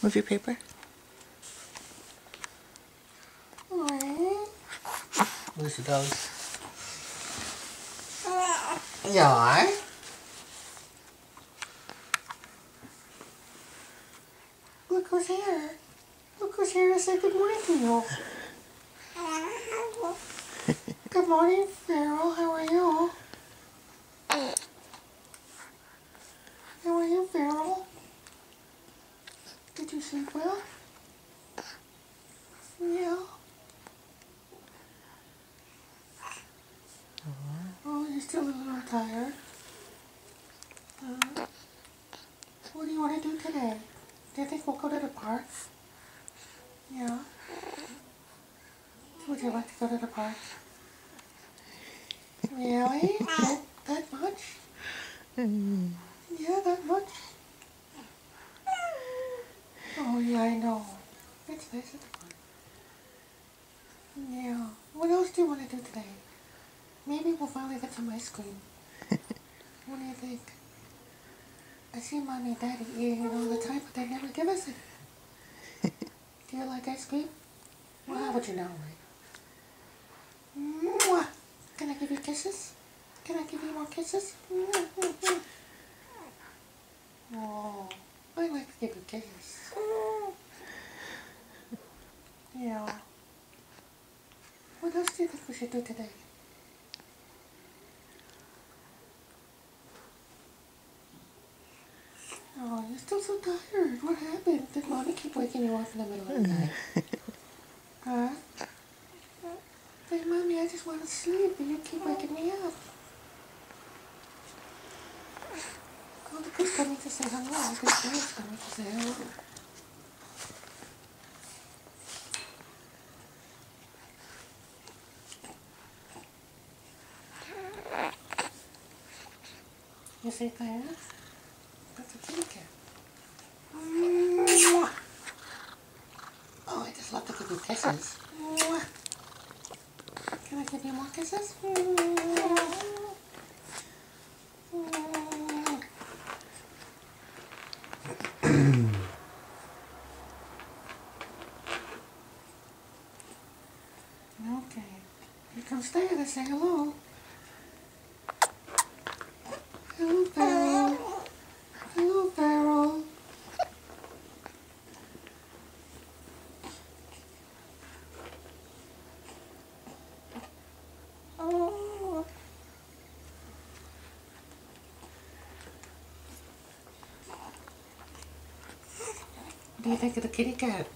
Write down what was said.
Move your paper. Lucy goes. Yeah. Look who's here. Look who's here to say good morning to you. Good morning, Farrell. How are you? How are you, Farrell? Did you sleep well? Yeah. Oh, you're still a little tired. What do you want to do today? Do you think we'll go to the park? Yeah. Would you like to go to the park? Really? That much? Yeah, that much? Oh, yeah, I know. It's nice at the park. Yeah. What else do you want to do today? Maybe we'll finally get some ice cream. What do you think? I see Mommy and Daddy eating it all the time, but they never give us it. Do you like ice cream? Well, how would you know, right? Mwah! Can I give you kisses? Can I give you more kisses? Oh, I like to give you kisses. Yeah. What else do you think we should do today? Oh, you're still so tired. What happened? Did Mommy keep waking you up in the middle of the night? Huh? Hey, Mommy, I just want to sleep, and you keep waking me up. Oh, look who's coming to say hello. This girl's coming to say hello. You see Diana? That's a kitty cat. Mwah. Oh, I just love to give you kisses. Mwah. Can I give you more kisses? Okay. Here comes Diana to say hello. Hello, Farrell. Hello, Farrell. What do you think of the kitty cat?